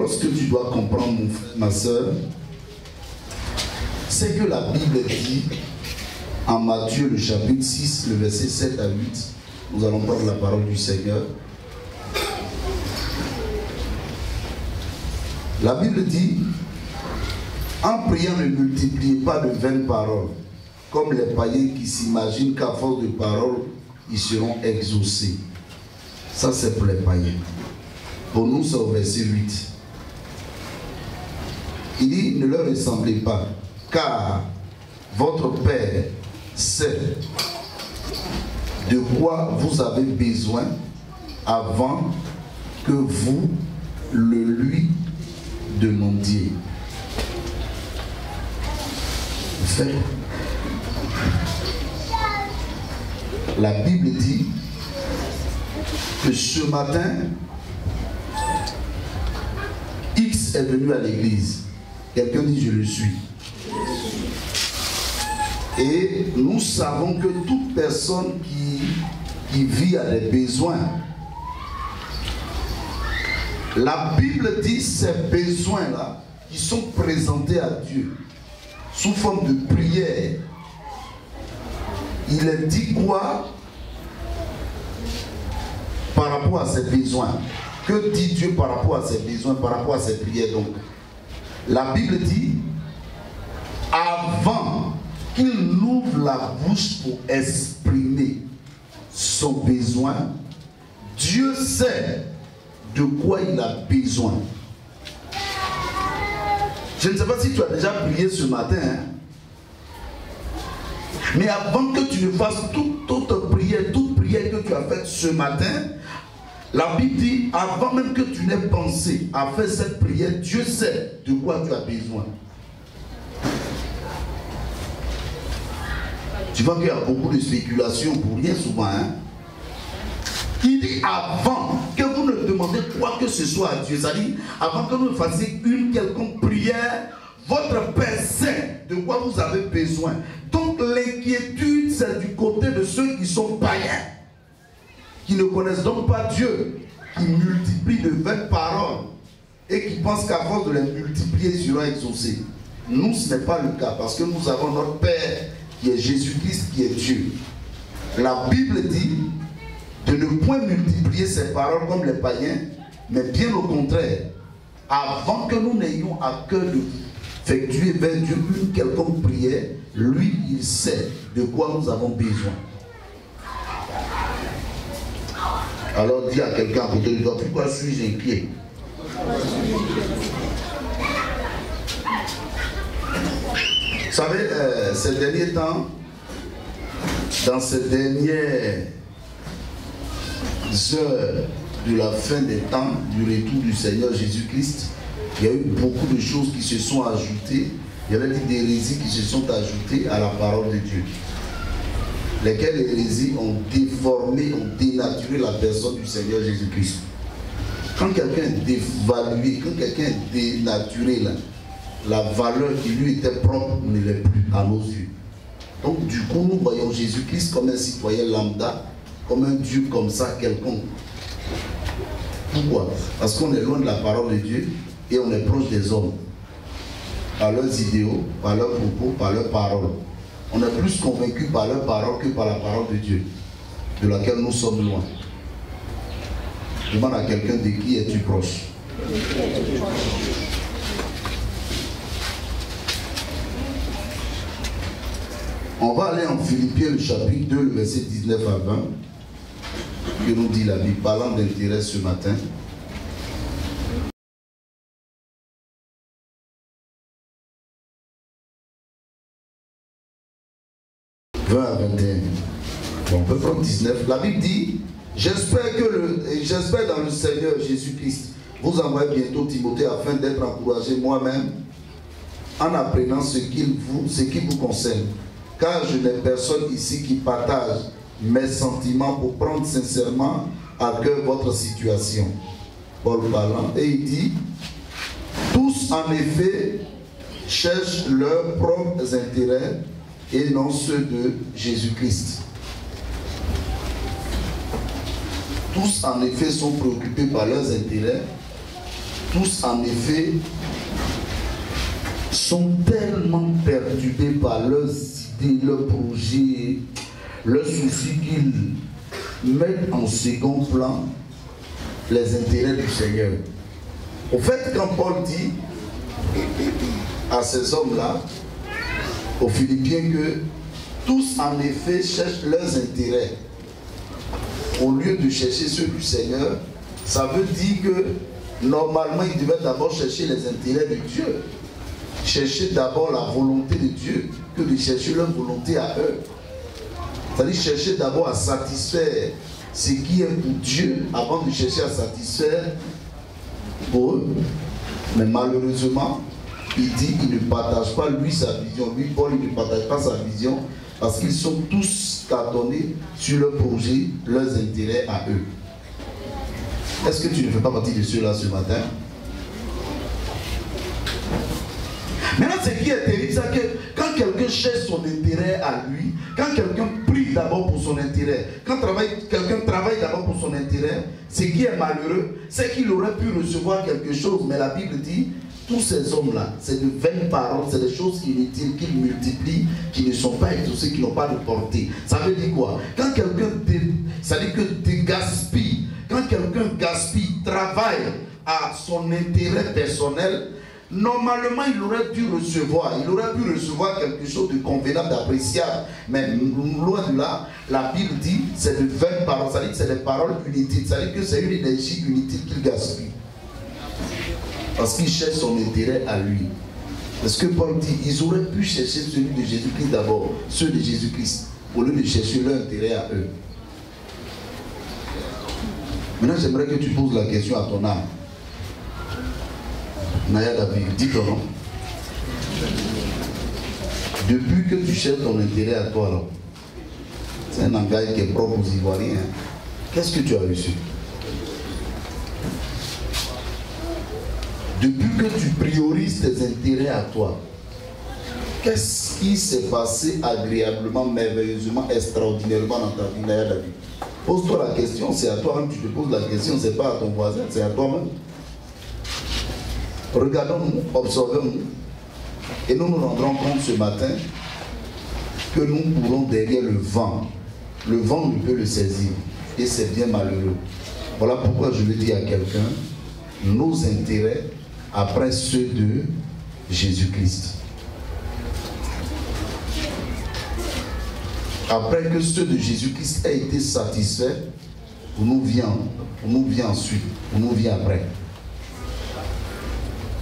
Alors ce que tu dois comprendre, mon frère, ma soeur, c'est que la Bible dit en Matthieu le chapitre 6, le verset 7 à 8, nous allons prendre la parole du Seigneur. La Bible dit, en priant ne multipliez pas de vaines paroles, comme les païens qui s'imaginent qu'à force de paroles, ils seront exaucés. Ça c'est pour les païens. Pour nous c'est au verset 8. Il dit, ne leur ressemblez pas, car votre Père sait de quoi vous avez besoin avant que vous le lui demandiez. Fait. La Bible dit que ce matin, X est venu à l'église. Quelqu'un dit je le suis. Et nous savons que toute personne qui vit à des besoins, la Bible dit ces besoins-là qui sont présentés à Dieu sous forme de prière. Il est dit quoi par rapport à ses besoins? Que dit Dieu par rapport à ses besoins, par rapport à ses prières? Donc, la Bible dit, avant qu'il ouvre la bouche pour exprimer son besoin, Dieu sait de quoi il a besoin. Je ne sais pas si tu as déjà prié ce matin, hein? Mais avant que tu ne fasses toute prière que tu as faite ce matin, la Bible dit, avant même que tu n'aies pensé à faire cette prière, Dieu sait de quoi tu as besoin. Tu vois qu'il y a beaucoup de spéculations pour rien souvent. Hein? Il dit avant que vous ne demandez quoi que ce soit à Dieu, c'est-à-dire avant que vous ne fassiez une quelconque prière, votre Père sait de quoi vous avez besoin. Donc l'inquiétude, c'est du côté de ceux qui sont païens, qui ne connaissent donc pas Dieu, qui multiplient de vaines paroles et qui pensent qu'à force de les multiplier, ils seront exaucés. Nous, ce n'est pas le cas, parce que nous avons notre Père qui est Jésus-Christ, qui est Dieu. La Bible dit de ne point multiplier ces paroles comme les païens, mais bien au contraire, avant que nous n'ayons à cœur de effectuer vers Dieu une quelconque prière, lui, il sait de quoi nous avons besoin. Alors dis à quelqu'un à côté de toi, pourquoi suis-je inquiet? Vous savez, ces derniers temps, dans ces dernières heures de la fin des temps, du retour du Seigneur Jésus-Christ, il y a eu beaucoup de choses qui se sont ajoutées. Il y avait des hérésies qui se sont ajoutées à la parole de Dieu. Lesquelles hérésies ont déformé, ont dénaturé la personne du Seigneur Jésus-Christ. Quand quelqu'un est dévalué, quand quelqu'un est dénaturé, la valeur qui lui était propre ne l'est plus à nos yeux. Donc du coup, nous voyons Jésus-Christ comme un citoyen lambda, comme un Dieu comme ça, quelconque. Pourquoi? Parce qu'on est loin de la parole de Dieu et on est proche des hommes. Par leurs idéaux, par leurs propos, par leurs paroles. On est plus convaincu par leurs paroles que par la parole de Dieu, de laquelle nous sommes loin. Demande à quelqu'un de qui es-tu proche. On va aller en Philippiens, le chapitre 2, le verset 19 à 20, que nous dit la Bible, parlant d'intérêt ce matin. À 21. Bon, on peut prendre 19. La Bible dit, j'espère dans le Seigneur Jésus-Christ vous envoyer bientôt Timothée afin d'être encouragé moi-même en apprenant ce qui vous concerne. Car je n'ai personne ici qui partage mes sentiments pour prendre sincèrement à cœur votre situation. Paul parlant, et il dit, tous en effet cherchent leurs propres intérêts et non ceux de Jésus-Christ. Tous en effet sont préoccupés par leurs intérêts tous en effet sont tellement perturbés par leurs idées, leurs projets, leurs soucis qu'ils mettent en second plan les intérêts du Seigneur. Au fait, quand Paul dit à ces hommes-là, aux Philippiens, que tous en effet cherchent leurs intérêts au lieu de chercher ceux du Seigneur, ça veut dire que normalement ils devaient d'abord chercher les intérêts de Dieu, chercher d'abord la volonté de Dieu que de chercher leur volonté à eux. C'est-à-dire chercher d'abord à satisfaire ce qui est pour Dieu avant de chercher à satisfaire pour eux. Mais malheureusement, il dit qu'il ne partage pas lui sa vision. Lui, Paul, il ne partage pas sa vision parce qu'ils sont tous cantonés sur leurs projets, leurs intérêts à eux. Est-ce que tu ne fais pas partie de ceux-là ce matin? Maintenant, ce qui est terrible, c'est que quand quelqu'un cherche son intérêt à lui, quand quelqu'un prie d'abord pour son intérêt, quand quelqu'un travaille d'abord pour son intérêt, ce qui est malheureux, c'est qu'il aurait pu recevoir quelque chose, mais la Bible dit, tous ces hommes-là, c'est de vaines paroles, c'est des choses inutiles qu'ils multiplient, qui ne sont pas exaucées, qui n'ont pas de portée. Ça veut dire quoi? Quand quelqu'un, ça veut dire que tu gaspilles, quand quelqu'un gaspille, travaille à son intérêt personnel, normalement il aurait dû recevoir, quelque chose de convenable, d'appréciable. Mais loin de là, la Bible dit, c'est de vaines paroles, ça veut dire que c'est des paroles inutiles, ça veut dire que c'est une énergie inutile qu'il gaspille. Parce qu'il cherche son intérêt à lui. Parce que Paul dit, ils auraient pu chercher celui de Jésus-Christ d'abord, ceux de Jésus-Christ, au lieu de chercher leur intérêt à eux. Maintenant, j'aimerais que tu poses la question à ton âme. Naya David, dis ton nom. Depuis que tu cherches ton intérêt à toi, c'est un langage qui est propre aux Ivoiriens. Qu'est-ce que tu as reçu? Depuis que tu priorises tes intérêts à toi, qu'est-ce qui s'est passé agréablement, merveilleusement, extraordinairement dans ta vie, Naya David? Pose-toi la question, c'est à toi-même que tu te poses la question, c'est pas à ton voisin, c'est à toi-même. Regardons-nous, observons-nous, et nous nous rendrons compte ce matin que nous courons derrière le vent. Le vent ne peut le saisir, et c'est bien malheureux. Voilà pourquoi je veux dire à quelqu'un, nos intérêts après ceux de Jésus-Christ. Après que ceux de Jésus-Christ aient été satisfaits, on nous vient ensuite, on nous vient après.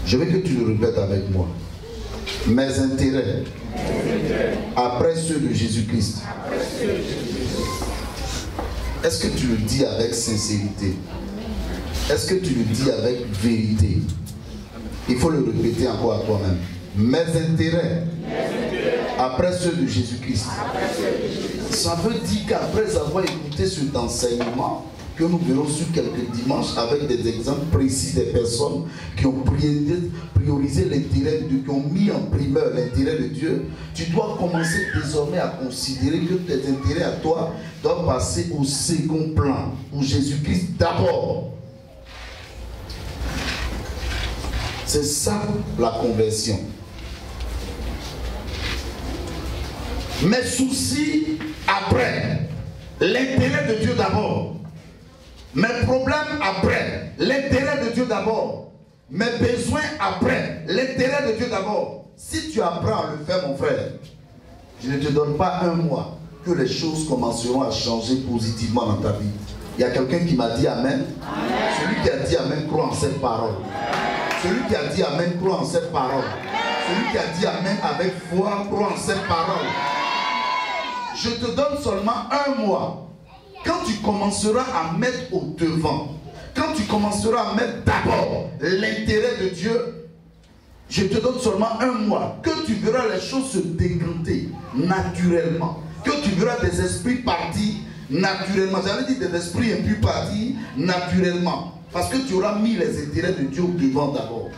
Je veux que tu le répètes avec moi. Mes intérêts après ceux de Jésus-Christ. Est-ce que tu le dis avec sincérité? Est-ce que tu le dis avec vérité? Il faut le répéter encore à toi-même. Mes intérêts après ceux de Jésus-Christ. Ça veut dire qu'après avoir écouté cet enseignement que nous verrons sur quelques dimanches avec des exemples précis des personnes qui ont priorisé l'intérêt de Dieu, qui ont mis en primeur l'intérêt de Dieu, tu dois commencer désormais à considérer que tes intérêts à toi doivent passer au second plan, pour Jésus-Christ d'abord. C'est ça la conversion. Mes soucis après, l'intérêt de Dieu d'abord. Mes problèmes après, l'intérêt de Dieu d'abord. Mes besoins après, l'intérêt de Dieu d'abord. Si tu apprends à le faire, mon frère, je ne te donne pas un mois que les choses commenceront à changer positivement dans ta vie. Il y a quelqu'un qui m'a dit Amen. Amen. Celui qui a dit Amen croit en cette parole. Celui qui a dit Amen croit en cette parole. Celui qui a dit Amen avec foi croit en cette parole. Je te donne seulement un mois. Quand tu commenceras à mettre au devant, quand tu commenceras à mettre d'abord l'intérêt de Dieu, je te donne seulement un mois, que tu verras les choses se décanter naturellement, que tu verras des esprits partir naturellement. J'allais dire des esprits impurs partir naturellement, parce que tu auras mis les intérêts de Dieu au devant d'abord.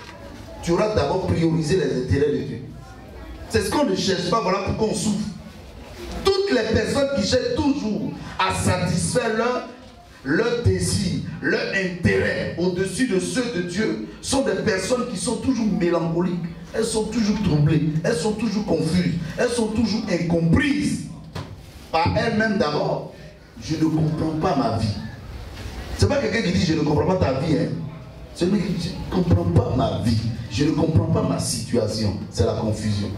Tu auras d'abord priorisé les intérêts de Dieu. C'est ce qu'on ne cherche pas, voilà pourquoi on souffre. Toutes les personnes qui cherchent toujours à satisfaire leur désir, leur intérêt au-dessus de ceux de Dieu sont des personnes qui sont toujours mélancoliques, elles sont toujours troublées, elles sont toujours confuses, elles sont toujours incomprises par elles-mêmes d'abord. Je ne comprends pas ma vie. C'est pas quelqu'un qui dit je ne comprends pas ta vie, hein. C'est lui qui dit je ne comprends pas ma vie, je ne comprends pas ma situation. C'est la confusion.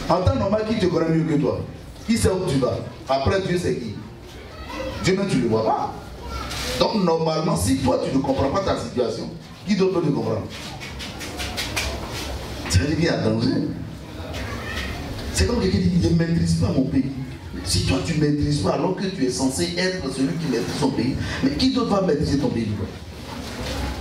En temps normal, qui te connaît mieux que toi? Qui sait où tu vas? Après Dieu, c'est qui? Dieu même tu ne le vois pas. Donc normalement, si toi tu ne comprends pas ta situation, qui d'autre peut te comprendre? Ça veut dire qu'il y a danger. C'est comme quelqu'un qui dit je ne maîtrise pas mon pays. Si toi tu ne maîtrises pas alors que tu es censé être celui qui maîtrise son pays, mais qui d'autre va maîtriser ton pays?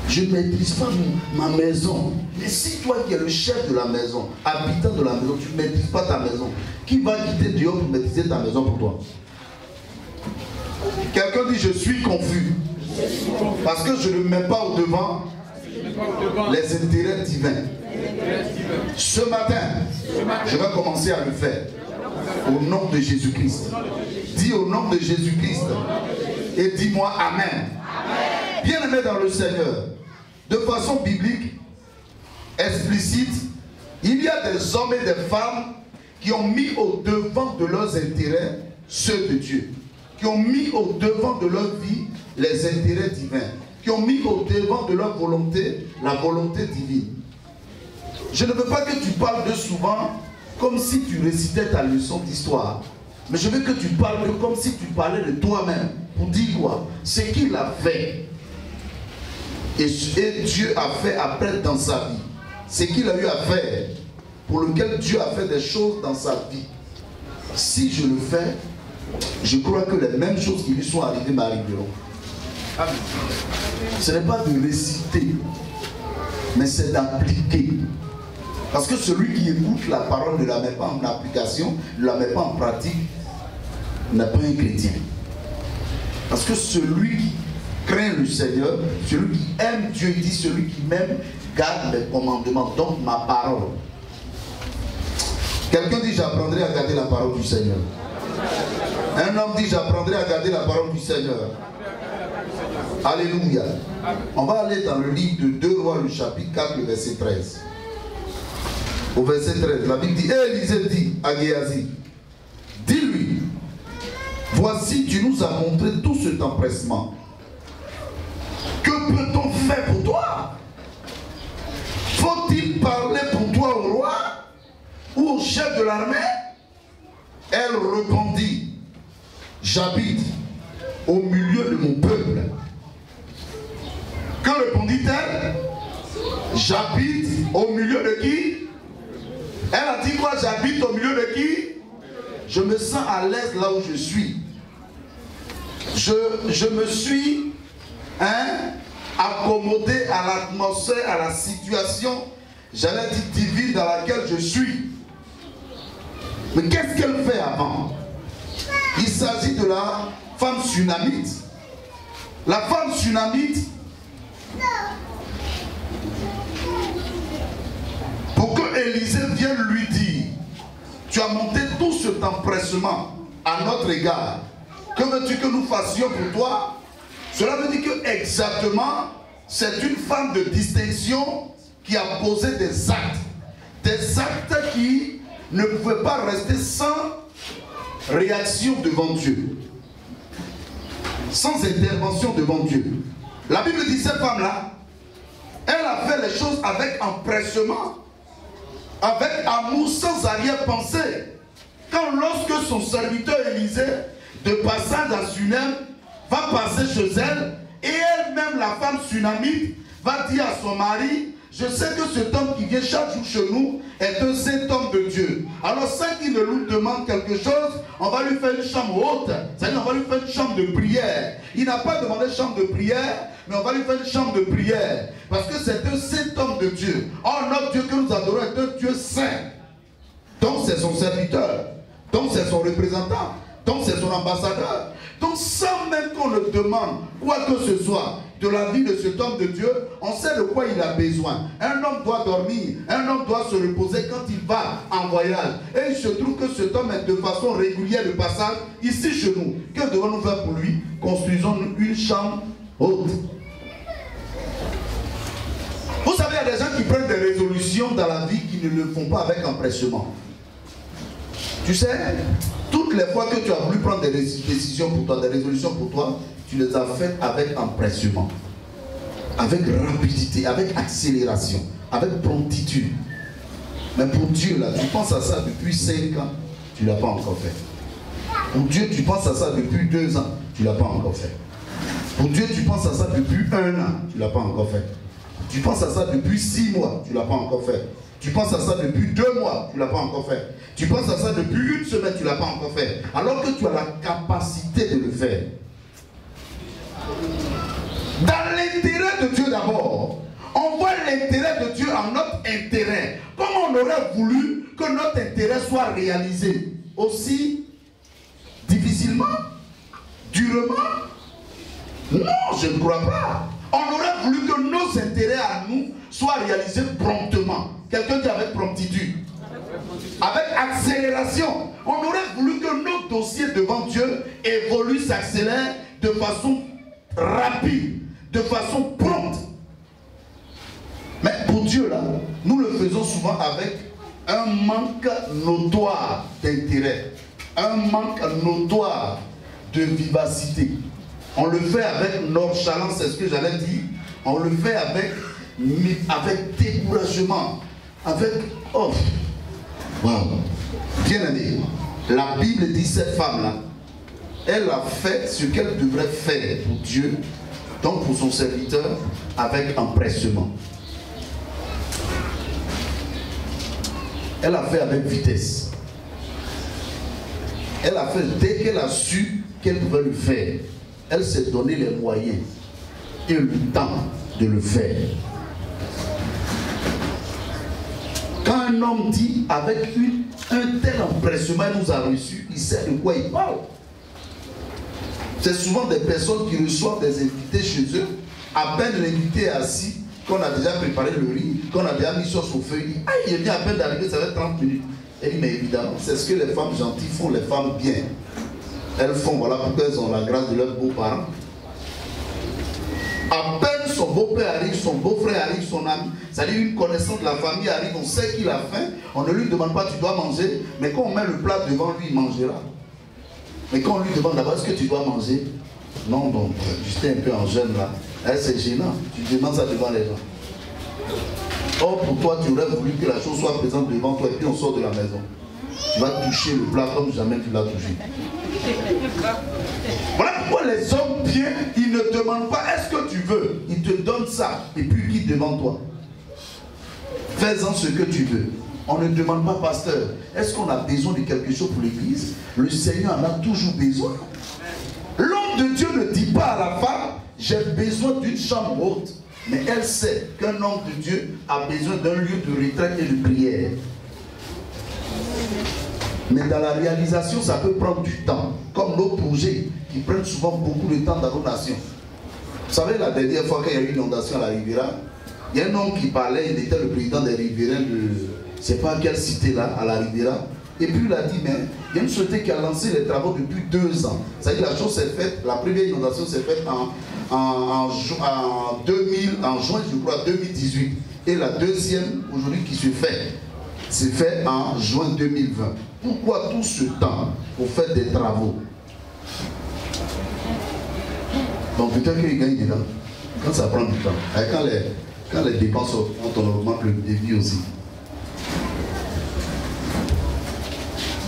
Je ne maîtrise pas ma maison. Mais si toi qui es le chef de la maison, habitant de la maison, tu ne maîtrises pas ta maison, qui va quitter Dieu pour maîtriser ta maison pour toi? Quelqu'un dit je suis confus. Parce que je ne mets pas au devant les intérêts divins. Ce matin, je vais commencer à le faire. Au nom de Jésus-Christ. Dis au nom de Jésus-Christ. Et dis-moi Amen. Bien-aimé dans le Seigneur, de façon biblique, explicite, il y a des hommes et des femmes qui ont mis au devant de leurs intérêts ceux de Dieu, qui ont mis au devant de leur vie les intérêts divins, qui ont mis au devant de leur volonté la volonté divine. Je ne veux pas que tu parles de souvent comme si tu récitais ta leçon d'histoire, mais je veux que tu parles comme si tu parlais de toi-même, pour dire quoi? Ce qu'il a fait. Et Dieu a fait après dans sa vie. Ce qu'il a eu à faire, pour lequel Dieu a fait des choses dans sa vie. Si je le fais, je crois que les mêmes choses qui lui sont arrivées m'arriveront. Ce n'est pas de réciter, mais c'est d'appliquer. Parce que celui qui écoute la parole ne la met pas en application, ne la met pas en pratique, n'est pas un chrétien. Parce que celui qui craint le Seigneur, celui qui aime Dieu, il dit celui qui m'aime garde mes commandements, donc ma parole. Quelqu'un dit j'apprendrai à garder la parole du Seigneur. Un homme dit j'apprendrai à garder la parole du Seigneur. Alléluia. On va aller dans le livre de 2 Rois, le chapitre 4, le verset 13. Au verset 13, la Bible dit, Élisée dit à Géasi, dis-lui, voici tu nous as montré tout cet empressement. Que peut-on faire pour toi? Faut-il parler pour toi au roi ou au chef de l'armée? Elle répondit, j'habite au milieu de mon peuple. Que répondit-elle? J'habite au milieu de qui? Elle a dit quoi? J'habite au milieu de qui? Je me sens à l'aise là où je suis. Je me suis accommodé à l'atmosphère, à la situation, j'allais dire divine dans laquelle je suis. Mais qu'est-ce qu'elle fait avant? Il s'agit de la femme sunamite. La femme sunamite, pour que Élisée vienne lui dire, tu as monté tout cet empressement à notre égard, que veux-tu que nous fassions pour toi? Cela veut dire que exactement, c'est une femme de distinction qui a posé des actes qui ne pouvaient pas rester sans réaction devant Dieu, sans intervention devant Dieu. La Bible dit cette femme-là, elle a fait les choses avec empressement, avec amour, sans arrière-pensée. Quand lorsque son serviteur Élisée, de passage à Sunem, va passer chez elle, et elle-même, la femme sunamite, va dire à son mari, je sais que cet homme qui vient chaque jour chez nous est un saint homme de Dieu. Alors sans qu'il ne nous demande quelque chose, on va lui faire une chambre haute. C'est-à-dire on va lui faire une chambre de prière. Il n'a pas demandé chambre de prière, mais on va lui faire une chambre de prière. Parce que c'est un saint homme de Dieu. Or notre Dieu que nous adorons est un Dieu saint. Donc c'est son serviteur. Donc c'est son représentant. Donc c'est son ambassadeur. Donc sans même qu'on le demande quoi que ce soit de la vie de cet homme de Dieu, on sait de quoi il a besoin. Un homme doit dormir, un homme doit se reposer quand il va en voyage. Et il se trouve que cet homme est de façon régulière de passage ici chez nous. Que devons-nous faire pour lui? chambre haute. Vous savez, il y a des gens qui prennent des résolutions dans la vie qui ne le font pas avec empressement. Tu sais, toutes les fois que tu as voulu prendre des décisions pour toi, des résolutions pour toi, tu les as faites avec empressement, avec rapidité, avec accélération, avec promptitude. Mais pour Dieu, là, tu penses à ça depuis 5 ans, tu ne l'as pas encore fait. Pour Dieu, tu penses à ça depuis 2 ans, tu ne l'as pas encore fait. Pour Dieu, tu penses à ça depuis 1 an, tu ne l'as pas encore fait. Tu penses à ça depuis 6 mois, tu ne l'as pas encore fait. Tu penses à ça depuis 2 mois, tu ne l'as pas encore fait. Tu penses à ça depuis 1 semaine, tu ne l'as pas encore fait. Alors que tu as la capacité de le faire. Dans l'intérêt de Dieu d'abord, on voit l'intérêt de Dieu en notre intérêt. Comme on aurait voulu que notre intérêt soit réalisé aussi difficilement, durement? Non, je ne crois pas. On aurait voulu que nos intérêts à nous soient réalisés promptement. Quelqu'un dit avec promptitude, avec accélération. On aurait voulu que nos dossiers devant Dieu évoluent, s'accélèrent de façon rapide, de façon prompte. Mais pour Dieu, là, nous le faisons souvent avec un manque notoire d'intérêt, un manque notoire de vivacité. On le fait avec nonchalance, c'est ce que j'allais dire. On le fait avec découragement, avec oh, wow. Bien aimé, la Bible dit cette femme-là, elle a fait ce qu'elle devrait faire pour Dieu, donc pour son serviteur, avec empressement. Elle a fait avec vitesse. Elle a fait dès qu'elle a su qu'elle pouvait le faire. Elle s'est donné les moyens et le temps de le faire. Quand un homme dit avec un tel empressement il nous a reçu, il sait de quoi il parle. C'est souvent des personnes qui reçoivent des invités chez eux, à peine l'invité est assis, qu'on a déjà préparé le riz, qu'on a déjà mis sur son feu, il dit, ah, il vient à peine d'arriver, ça va être 30 minutes. Elle dit, mais évidemment, c'est ce que les femmes gentilles font, les femmes bien. Elles font, voilà pourquoi elles ont la grâce de leurs beaux-parents. À peine son beau-père arrive, son beau-frère arrive, son ami, c'est-à-dire une connaissance de la famille arrive, on sait qu'il a faim, on ne lui demande pas tu dois manger, mais quand on met le plat devant lui, il mangera. Mais quand on lui demande d'abord est-ce que tu dois manger? Non, donc, j'étais un peu en jeûne là. C'est gênant, tu demandes ça devant les gens. Or pour toi, tu aurais voulu que la chose soit présente devant toi et puis on sort de la maison. Tu vas toucher le plat comme jamais tu l'as touché. Voilà pourquoi les hommes bien, ils ne demandent pas est-ce que tu veux, ils te donnent ça et puis ils demandent toi. Fais-en ce que tu veux. On ne demande pas, pasteur, est-ce qu'on a besoin de quelque chose pour l'église? Le Seigneur en a toujours besoin. L'homme de Dieu ne dit pas à la femme, j'ai besoin d'une chambre haute. Mais elle sait qu'un homme de Dieu a besoin d'un lieu de retraite et de prière. Mais dans la réalisation, ça peut prendre du temps. Comme nos projets qui prennent souvent beaucoup de temps dans nos nations. Vous savez, la dernière fois qu'il y a eu une inondation à la Riviera, il y a un homme qui parlait, il était le président des Riverains de, je ne sais pas quelle cité là, à la Riviera. Et puis il a dit, mais il y a une société qui a lancé les travaux depuis 2 ans. C'est-à-dire la chose s'est faite, la première inondation s'est faite en juin, je crois, 2018. Et la deuxième, aujourd'hui, qui se fait, c'est fait en juin 2020. Pourquoi tout ce temps pour faire des travaux? Donc peut-être qu'ils gagnent dedans. Quand ça prend du temps. Et quand les dépenses augmentent, on augmente le débit aussi.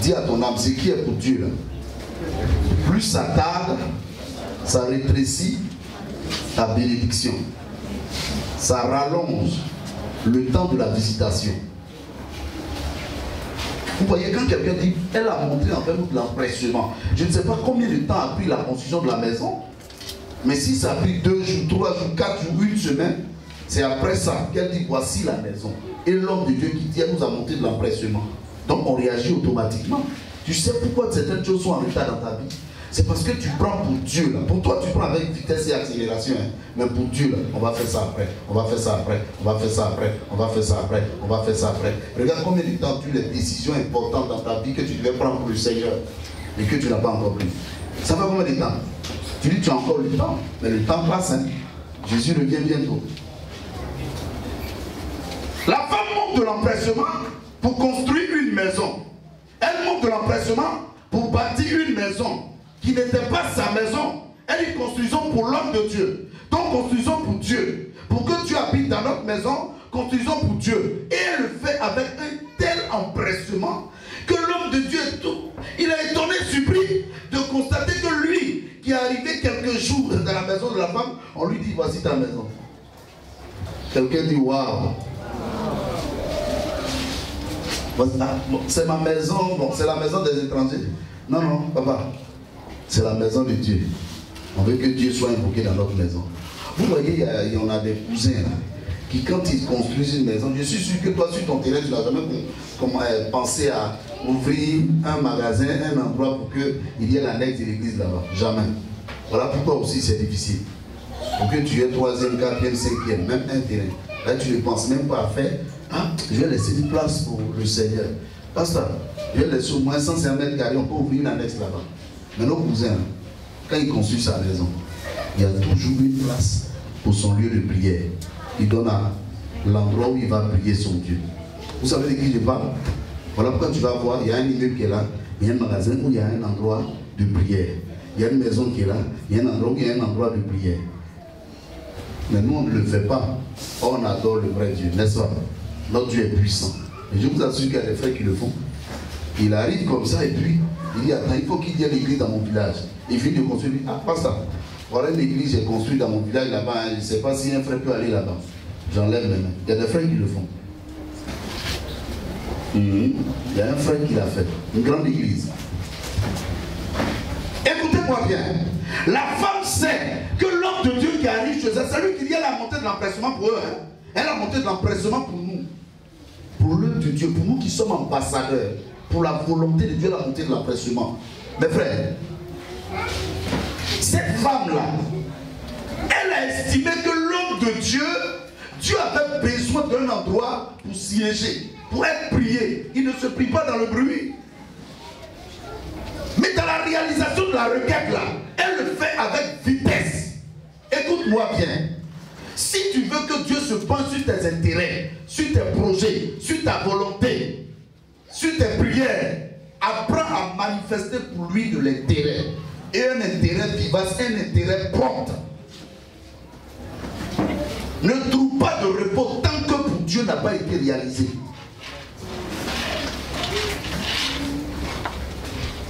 Dis à ton âme, ce qui est pour Dieu là. Plus ça tarde, ça rétrécit ta bénédiction. Ça rallonge le temps de la visitation. Vous voyez, quand quelqu'un dit, elle a montré en fait de l'empressement. Je ne sais pas combien de temps a pris la construction de la maison, mais si ça a pris 2 jours, 3 jours, 4 jours, 1 semaine, c'est après ça qu'elle dit, voici la maison. Et l'homme de Dieu qui dit, elle nous a montré de l'empressement. Donc on réagit automatiquement. Tu sais pourquoi certaines choses sont en retard dans ta vie? C'est parce que tu prends pour Dieu là. Pour toi tu prends avec vitesse et accélération. Hein. Mais pour Dieu là, on va faire ça après. On va faire ça après. On va faire ça après. On va faire ça après. On va faire ça après. Regarde combien de temps tu as les décisions importantes dans ta vie que tu devais prendre pour le Seigneur et que tu n'as pas encore pris. Ça fait combien de temps? Tu dis tu as encore le temps, mais le temps passe. Hein. Jésus revient bientôt. La femme manque de l'empressement pour construire une maison. Elle manque de l'empressement pour bâtir une maison qui n'était pas sa maison. Elle dit construisons pour l'homme de Dieu. Donc construisons pour Dieu. Pour que Dieu habite dans notre maison, construisons pour Dieu. Et elle le fait avec un tel empressement que l'homme de Dieu est tout. Il a étonné, surpris de constater que lui, qui est arrivé quelques jours dans la maison de la femme, on lui dit voici ta maison. Quelqu'un dit waouh. C'est ma maison, bon, c'est la maison des étrangers. Non, non, papa, c'est la maison de Dieu. On veut que Dieu soit invoqué dans notre maison. Vous voyez, il y en a des cousins là, qui quand ils construisent une maison, je suis sûr que toi sur ton terrain, tu n'as jamais pensé à ouvrir un magasin, un endroit pour qu'il y ait l'annexe de l'église là-bas. Jamais. Voilà pourquoi aussi c'est difficile. Pour que tu aies 3e, 4e, 5e, même un terrain. Là, tu ne penses même pas à faire. Ah, je vais laisser une place pour le Seigneur. Pasteur, je vais laisser au moins 150 mètres carrés, on peut ouvrir une annexe là-bas. Mais nos cousins, quand ils construisent sa maison, il y a toujours une place pour son lieu de prière. Il donne à l'endroit où il va prier son Dieu. Vous savez de qui je parle? Voilà pourquoi tu vas voir, il y a un immeuble qui est là, il y a un magasin où il y a un endroit de prière. Il y a une maison qui est là, il y a un endroit où il y a un endroit de prière. Mais nous, on ne le fait pas. On adore le vrai Dieu, n'est-ce pas? Notre Dieu est puissant. Et je vous assure qu'il y a des frères qui le font. Il arrive comme ça et puis il dit attends, il faut qu'il y ait l'église dans mon village. Il finit de construire. Ah, pas ça. Voilà une église que j'ai construite dans mon village là-bas. Je ne sais pas si un frère peut aller là-bas. J'enlève les mains. Il y a des frères qui le font. Il y a un frère qui l'a fait. Une grande église. Écoutez-moi bien. La femme sait que l'homme de Dieu qui arrive chez elle, c'est lui qui dit elle a monté de l'empressement pour eux. Hein? Elle a monté de l'empressement pour nous. Pour l'œuvre de Dieu, pour nous qui sommes ambassadeurs. Pour la volonté de Dieu, elle a monté de l'empressement. Mes frères, cette femme-là, elle a estimé que l'homme de Dieu, Dieu avait besoin d'un endroit pour siéger, pour être prié. Il ne se prie pas dans le bruit. Mais dans la réalisation de la requête là, elle le fait avec vitesse. Écoute-moi bien. Si tu veux que Dieu se penche sur tes intérêts, sur tes projets, sur ta volonté, sur tes prières, apprends à manifester pour lui de l'intérêt. Et un intérêt vivace, un intérêt prompt. Ne trouve pas de repos tant que pour Dieu n'a pas été réalisé.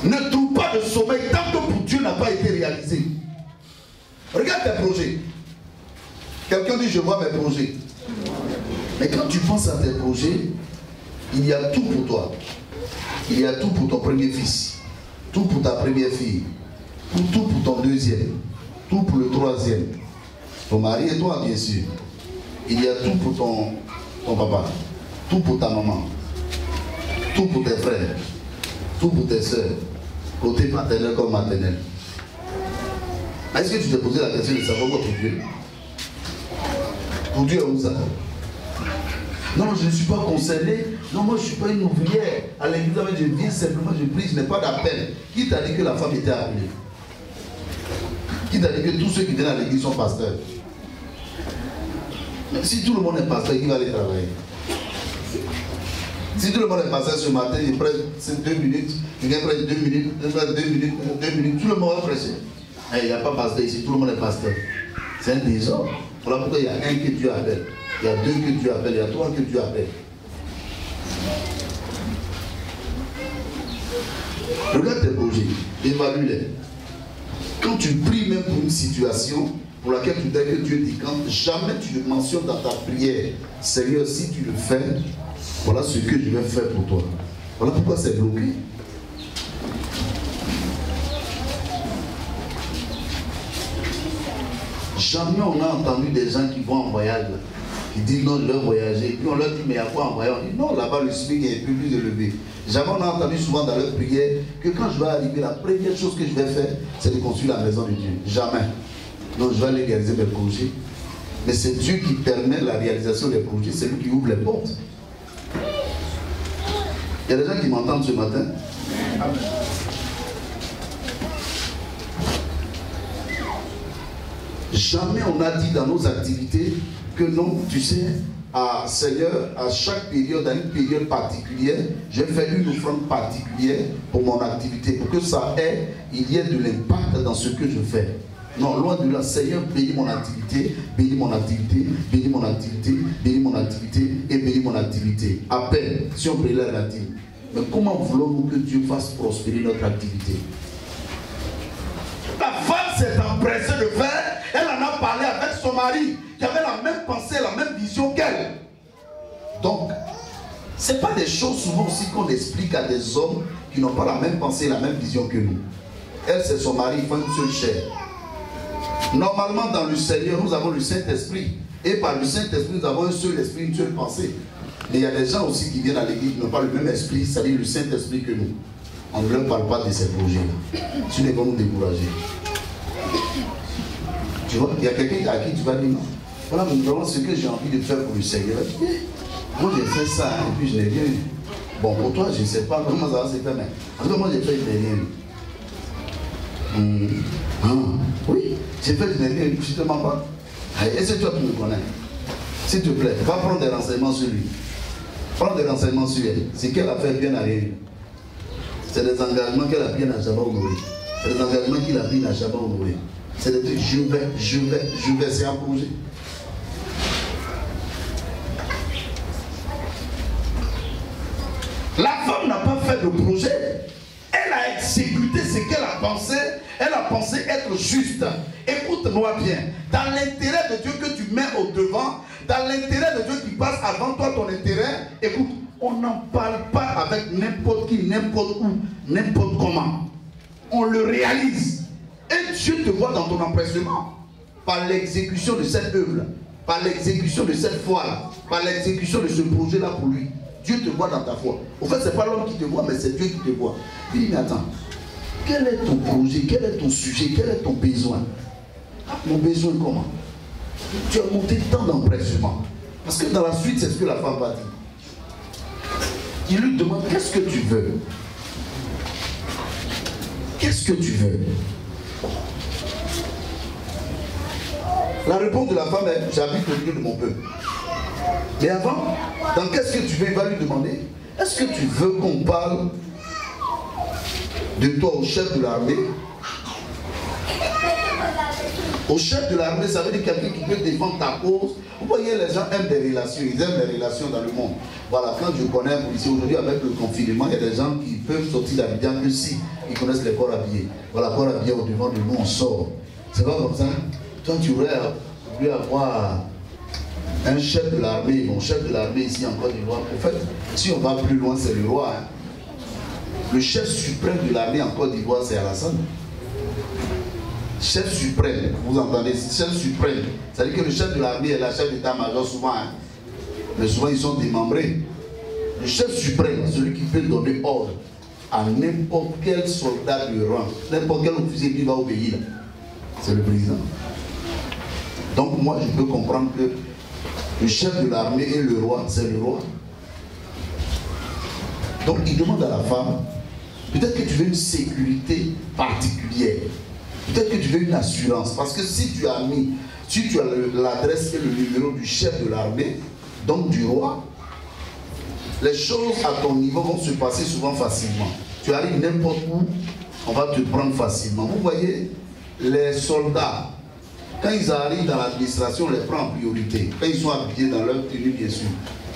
Ne trouve pas de sommeil tant que pour Dieu n'a pas été réalisé. Regarde tes projets. Quelqu'un dit je vois mes projets. Mais quand tu penses à tes projets, il y a tout pour toi. Il y a tout pour ton premier fils, tout pour ta première fille, tout pour ton deuxième, tout pour le troisième, ton mari et toi bien sûr. Il y a tout pour ton papa, tout pour ta maman, tout pour tes frères, tout pour tes soeurs, côté paternel comme maternel. Est-ce que tu t'es posé la question de savoir quoi pour Dieu? Pour Dieu, où ça? Non, je ne suis pas concerné. Non, moi je ne suis pas une ouvrière. À l'église, je viens simplement, je prie, je n'ai pas d'appel. Qui t'a dit que la femme était appelée? Qui t'a dit que tous ceux qui viennent à l'église sont pasteurs? Mais si tout le monde est pasteur, qui va aller travailler? Si tout le monde est pasteur ce matin, il prête 2 minutes, quelqu'un prête 2 minutes, 2 minutes, tout le monde va prêcher. Il n'y a pas pasteur ici, tout le monde est pasteur. C'est un désordre. Voilà pourquoi il y a un que Dieu appelle. Il y a 2 que Dieu appelle, il y a 3 que Dieu appelle. Regarde tes projets, évalue-les. Quand tu pries même pour une situation pour laquelle tu dis que Dieu décante, jamais tu ne mentionnes dans ta prière, Seigneur, si tu le fais, voilà ce que je vais faire pour toi. Voilà pourquoi c'est bloqué. Jamais on a entendu des gens qui vont en voyage, qui disent non, je vais voyager. Et puis on leur dit, mais à quoi en voyage? On dit non, là-bas le SMIC est plus élevé. Jamais on a entendu souvent dans leur prière que quand je vais arriver, la première chose que je vais faire, c'est de construire la maison de Dieu. Jamais. Donc je vais aller réaliser mes projets. Mais c'est Dieu qui permet la réalisation des projets, c'est lui qui ouvre les portes. Il y a des gens qui m'entendent ce matin. Amen. Jamais on a dit dans nos activités que non, tu sais, Seigneur, à chaque période, à une période particulière, je fais une offrande particulière pour mon activité, pour que ça ait, il y ait de l'impact dans ce que je fais. Non, loin de là, Seigneur, bénis mon activité, bénis mon activité, bénis mon activité, bénis mon activité et bénis mon activité. À peine, si on prélève la dîme. Mais comment voulons-nous que Dieu fasse prospérer notre activité? La femme s'est empressée de faire, elle en a parlé avec son mari, qui avait la même pensée, la même vision qu'elle. Donc, ce n'est pas des choses souvent aussi qu'on explique à des hommes qui n'ont pas la même pensée, la même vision que nous. Elle, c'est son mari, ils font une seule chair. Normalement, dans le Seigneur, nous avons le Saint-Esprit. Et par le Saint-Esprit, nous avons un seul esprit, une seule pensée. Mais il y a des gens aussi qui viennent à l'église qui n'ont pas le même esprit, c'est-à-dire le Saint-Esprit que nous. On ne leur parle pas de ces projets-là. Tu ne vas nous décourager. Tu vois, il y a quelqu'un à qui tu vas dire non. Voilà vraiment ce que j'ai envie de faire pour le Seigneur. Moi j'ai fait ça, et puis je n'ai rien eu. Bon, pour toi, je ne sais pas comment ça va se faire, mais en tout cas, moi j'ai fait, je n'ai rien eu. Oui, j'ai fait, je n'ai rien eu, je ne te mens pas. Est-ce que toi tu me connais? S'il te plaît, va prendre des renseignements sur lui. Prends des renseignements sur elle. Ce qu'elle a fait bien à rien. C'est des engagements qu'elle a pris, n'a jamais honoré. C'est des engagements qu'il a pris, n'a jamais honoré. C'est des trucs, je vais, c'est un projet. La femme n'a pas fait de projet. Elle a exécuté ce qu'elle a pensé. Elle a pensé être juste. Écoute-moi bien. Dans l'intérêt de Dieu que tu mets au devant, dans l'intérêt de Dieu qui passe avant toi ton intérêt, écoute, on n'en parle pas avec n'importe qui, n'importe où, n'importe comment. On le réalise. Et Dieu te voit dans ton empressement. Par l'exécution de cette œuvre, par l'exécution de cette foi-là, par l'exécution de ce projet-là pour lui. Dieu te voit dans ta foi. Au fait, ce n'est pas l'homme qui te voit, mais c'est Dieu qui te voit. Il dit, mais attends, quel est ton projet, quel est ton sujet, quel est ton besoin? Mon besoin comment? Tu as monté tant d'empressement. Parce que dans la suite, c'est ce que la femme va dire. Il lui demande, qu'est-ce que tu veux? Qu'est-ce que tu veux? La réponse de la femme est, j'habite au milieu de mon peuple. Mais avant, dans qu'est-ce que tu veux? Il va lui demander, est-ce que tu veux qu'on parle de toi au chef de l'armée? Au chef de l'armée, ça veut dire quelqu'un qui peut défendre ta cause. Vous voyez, les gens aiment des relations, ils aiment les relations dans le monde. Voilà, quand je connais un policier aujourd'hui avec le confinement, il y a des gens qui peuvent sortir d'Abidjan que si ils connaissent les corps habillés. Voilà, corps habillés au devant de nous, on sort. C'est pas comme ça. Toi, tu aurais voulu avoir un chef de l'armée, mon chef de l'armée ici en Côte d'Ivoire. En fait, si on va plus loin, c'est le roi. Hein. Le chef suprême de l'armée en Côte d'Ivoire, c'est Alassane. Chef suprême, vous entendez, chef suprême. C'est-à-dire que le chef de l'armée est la chef d'état-major souvent. Hein. Mais souvent, ils sont démembrés. Le chef suprême, celui qui peut donner ordre à n'importe quel soldat de rang, n'importe quel officier qui va obéir, c'est le président. Donc moi, je peux comprendre que le chef de l'armée et le roi, c'est le roi. Donc il demande à la femme, peut-être que tu veux une sécurité particulière. Peut-être que tu veux une assurance. Parce que si tu as l'adresse et le numéro du chef de l'armée, donc du roi, les choses à ton niveau vont se passer souvent facilement. Tu arrives n'importe où, on va te prendre facilement. Vous voyez, les soldats, quand ils arrivent dans l'administration, on les prend en priorité. Quand ils sont habillés dans leur tenue, bien sûr,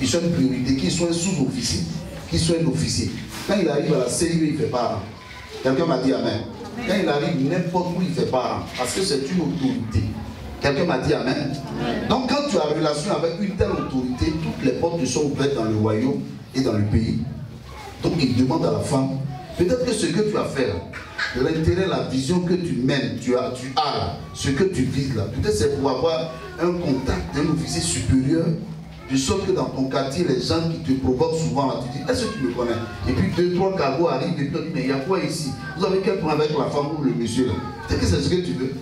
ils sont une priorité, qu'ils soient sous-officiers, qu'ils soient un officier. Quand il arrive à la CIE, il ne fait pas. Quelqu'un m'a dit amen. Quand il arrive n'importe où, il ne fait pas. Parce que c'est une autorité. Quelqu'un m'a dit amen. Donc quand tu as relation avec une telle autorité, toutes les portes te sont ouvertes dans le royaume et dans le pays. Donc il demande à la femme, peut-être que ce que tu as fait, l'intérêt, la vision que tu mènes, tu as là, ce que tu vises là, peut-être c'est pour avoir un contact d'un officier supérieur, de sorte que dans ton quartier, les gens qui te provoquent souvent là, tu dis, est-ce que tu me connais? Et puis 2, 3 cargos arrivent et puis on dit, mais il y a quoi ici? Vous avez quel point avec la femme ou le monsieur là? Peut-être que c'est ce que tu veux.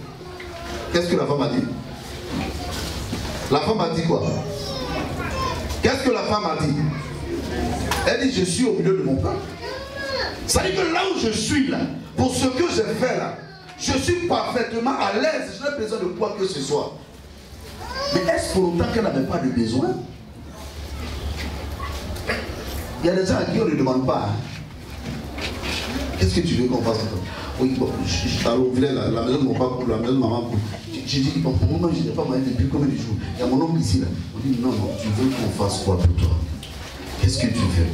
Qu'est-ce que la femme a dit? La femme a dit quoi? Qu'est-ce que la femme a dit? Elle dit, je suis au milieu de mon peuple. Ça veut dire que là où je suis là, pour ce que j'ai fait là, je suis parfaitement à l'aise, je n'ai besoin de quoi que ce soit. Mais est-ce pour autant qu'elle n'avait pas de besoin? Il y a des gens à qui on ne demande pas. Qu'est-ce que tu veux qu'on fasse? Oui, bon, la maison de mon papa pour la maison de maman pour. J'ai dit, bon, pour moi, je n'ai pas moyen depuis combien de jours? Il y a mon oncle ici, là. On dit, non, non, tu veux qu'on fasse quoi pour toi? Qu'est-ce que tu veux?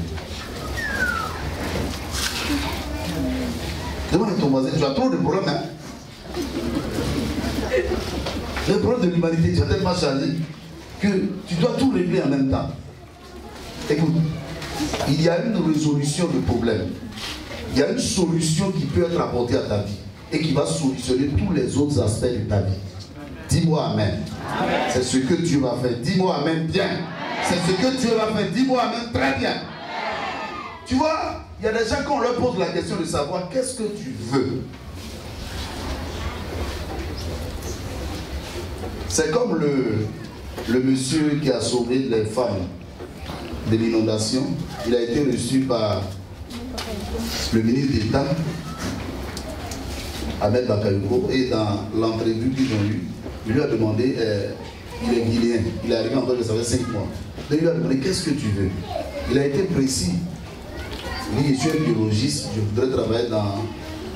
Demande à ton voisin, tu as trop de problèmes, hein? Le problème de l'humanité, tu as tellement changé que tu dois tout régler en même temps. Écoute, il y a une résolution de problème. Il y a une solution qui peut être apportée à ta vie et qui va solutionner tous les autres aspects de ta vie. Dis-moi amen. C'est ce que Dieu va faire. Dis-moi amen bien. C'est ce que Dieu va faire. Dis-moi amen très bien. Tu vois, il y a des gens quand on leur pose la question de savoir qu'est-ce que tu veux. C'est comme le monsieur qui a sauvé les femmes de l'inondation. Il a été reçu par le ministre d'État, Ahmed Bakayoko, et dans l'entrevue qu'ils ont eue, il lui a demandé, il est guinéen, il est arrivé en train de savoir 5 mois. Donc il lui a demandé, qu'est-ce que tu veux? Il a été précis. Il dit, je suis un biologiste, je voudrais travailler dans